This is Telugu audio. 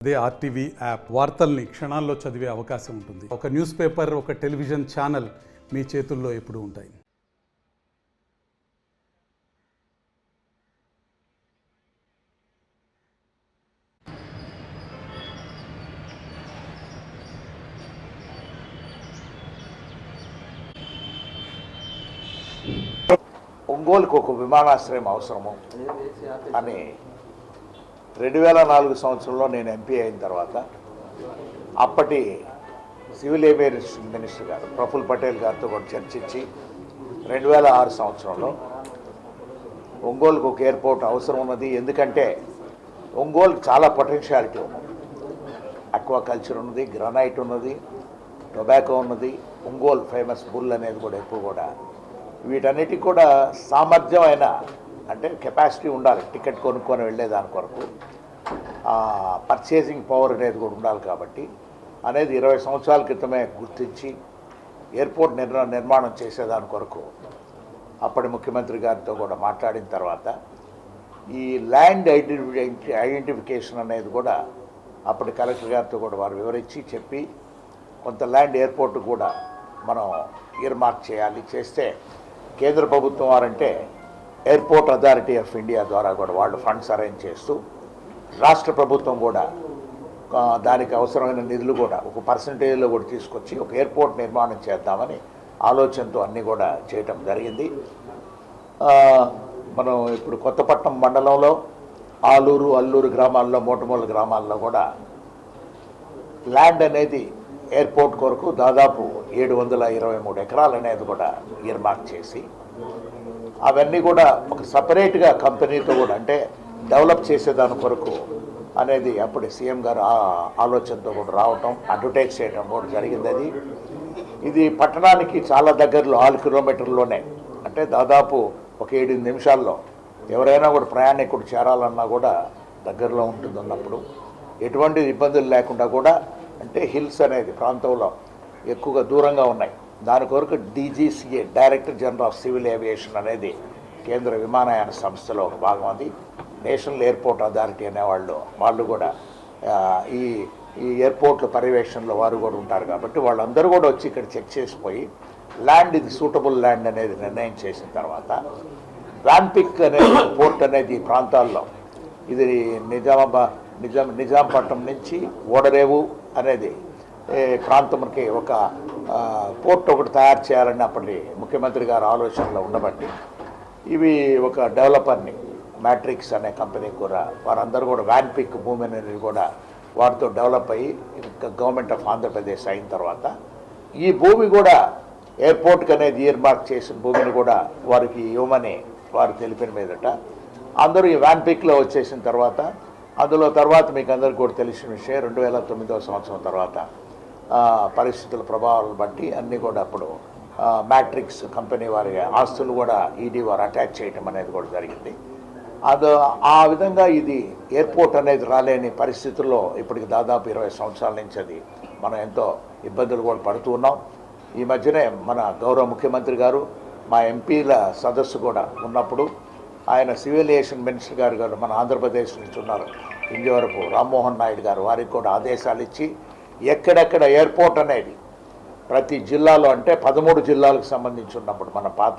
అదే ఆర్టీవీ యాప్ వార్తల్ని క్షణాల్లో చదివే అవకాశం ఉంటుంది. ఒక న్యూస్ పేపర్, ఒక టెలివిజన్ ఛానల్ మీ చేతుల్లో ఎప్పుడూ ఉంటాయి. ఒంగోలుకు ఒక విమానాశ్రయం అవసరము అని 2004 సంవత్సరంలో నేను ఎంపీ అయిన తర్వాత అప్పటి సివిల్ ఏవియేషన్ మినిస్టర్ గారు ప్రఫుల్ పటేల్ గారితో కూడా చర్చించి 2006 సంవత్సరంలో ఒంగోలుకు ఒక ఎయిర్పోర్ట్ అవసరం ఉన్నది. ఎందుకంటే ఒంగోలుకు చాలా పొటెన్షియాలిటీ ఉన్నది. అక్వాకల్చర్ ఉన్నది, గ్రానైట్ ఉన్నది, టొబాకో ఉన్నది. ఒంగోలు ఫేమస్ బుల్ అనేది కూడా ఎక్కువ కూడా వీటన్నిటికి కూడా సామర్థ్యం అయిన అంటే కెపాసిటీ ఉండాలి. టికెట్ కొనుక్కొని వెళ్ళేదాని కొరకు పర్చేసింగ్ పవర్ అనేది కూడా ఉండాలి. కాబట్టి అనేది 20 సంవత్సరాల క్రితమే గుర్తించి ఎయిర్పోర్ట్ నిర్మాణం చేసేదాని కొరకు అప్పటి ముఖ్యమంత్రి గారితో కూడా మాట్లాడిన తర్వాత ఈ ల్యాండ్ ఐడెంటిఫికేషన్ అనేది కూడా అప్పటి కలెక్టర్ గారితో కూడా వారు వివరించి చెప్పి కొంత ల్యాండ్ ఎయిర్పోర్ట్ కూడా మనం ఇయర్మార్క్ చేయాలి. చేస్తే కేంద్ర ప్రభుత్వం వారంటే ఎయిర్పోర్ట్ అథారిటీ ఆఫ్ ఇండియా ద్వారా కూడా వాళ్ళు ఫండ్స్ అరేంజ్ చేస్తూ రాష్ట్ర ప్రభుత్వం కూడా దానికి అవసరమైన నిధులు కూడా ఒక పర్సంటేజ్లో కూడా తీసుకొచ్చి ఒక ఎయిర్పోర్ట్ నిర్మాణం చేద్దామని ఆలోచనతో అన్నీ కూడా చేయటం జరిగింది. మనం ఇప్పుడు కొత్తపట్నం మండలంలో ఆలూరు, అల్లూరు గ్రామాల్లో, మోటమూల గ్రామాల్లో కూడా ల్యాండ్ అనేది ఎయిర్పోర్ట్ కొరకు దాదాపు 723 ఎకరాలు అనేది కూడా ఇయర్మార్క్ చేసి అవన్నీ కూడా ఒక సపరేట్గా కంపెనీతో కూడా అంటే డెవలప్ చేసేదాని కొరకు అనేది అప్పుడు సీఎం గారు ఆలోచనతో కూడా రావటం, అడ్వర్టైజ్ చేయడం కూడా జరిగింది. ఇది పట్టణానికి చాలా దగ్గరలో 6 కిలోమీటర్లోనే, అంటే దాదాపు ఒక 7 నిమిషాల్లో ఎవరైనా కూడా ప్రయాణికుడు చేరాలన్నా కూడా దగ్గరలో ఉంటుంది. ఉన్నప్పుడు ఎటువంటి ఇబ్బందులు లేకుండా కూడా అంటే హిల్స్ అనేది ప్రాంతంలో ఎక్కువగా దూరంగా ఉన్నాయి. దాని కొరకు DGCA director general of civil aviation అనేది కేంద్ర విమానయాన సంస్థలో ఒక భాగం. అది నేషనల్ ఎయిర్పోర్ట్ అథారిటీ వాళ్ళు కూడా ఈ ఎయిర్పోర్ట్ల పర్యవేక్షణలో వారు కూడా ఉంటారు. కాబట్టి వాళ్ళందరూ కూడా వచ్చి ఇక్కడ చెక్ చేసిపోయి ల్యాండ్ ఇది సూటబుల్ ల్యాండ్ అనేది నిర్ణయం చేసిన తర్వాత వ్యాన్పిక్ అనే పోర్ట్ అనేది ఈ ప్రాంతాల్లో ఇది నిజాంపట్నం నుంచి ఓడరేవు అనేది ప్రాంతంకి ఒక పోర్ట్ ఒకటి తయారు చేయాలని అప్పటి ముఖ్యమంత్రి గారు ఆలోచనలో ఉండబట్టి ఇవి ఒక డెవలపర్ని మ్యాట్రిక్స్ అనే కంపెనీ కూడా వారందరూ కూడా వ్యాన్పిక్ భూమి అనేది కూడా వారితో డెవలప్ అయ్యి గవర్నమెంట్ ఆఫ్ ఆంధ్రప్రదేశ్ అయిన తర్వాత ఈ భూమి కూడా ఎయిర్పోర్ట్కి అనేది ఇయర్మార్క్ చేసిన భూమిని కూడా వారికి ఇవ్వమని వారు తెలిపిన మీదట అందరూ ఈ వ్యాన్పిక్లో వచ్చేసిన తర్వాత అందులో తర్వాత మీకు అందరికీ కూడా తెలిసిన విషయం 2009 సంవత్సరం తర్వాత పరిస్థితుల ప్రభావాలను బట్టి అన్నీ కూడా అప్పుడు మ్యాట్రిక్స్ కంపెనీ వారి ఆస్తులు కూడా ఈడీ వారు అటాచ్ చేయటం అనేది కూడా జరిగింది. ఆ విధంగా ఇది ఎయిర్పోర్ట్ అనేది రాలేని పరిస్థితుల్లో ఇప్పటికి దాదాపు 20 సంవత్సరాల నుంచి అది మనం ఎంతో ఇబ్బందులు కూడా పడుతూ ఉన్నాం. ఈ మధ్యనే మన గౌరవ ముఖ్యమంత్రి గారు మా ఎంపీల సదస్సు కూడా ఉన్నప్పుడు ఆయన సివిల్ ఏవియేషన్ మినిస్టర్ గారు మన ఆంధ్రప్రదేశ్ నుంచి ఉన్నారు ఇంజవరపు రామ్మోహన్ నాయుడు గారు వారికి కూడా ఆదేశాలు ఇచ్చి ఎక్కడెక్కడ ఎయిర్పోర్ట్ అనేది ప్రతి జిల్లాలో అంటే 13 జిల్లాలకు సంబంధించి ఉన్నప్పుడు మన పాత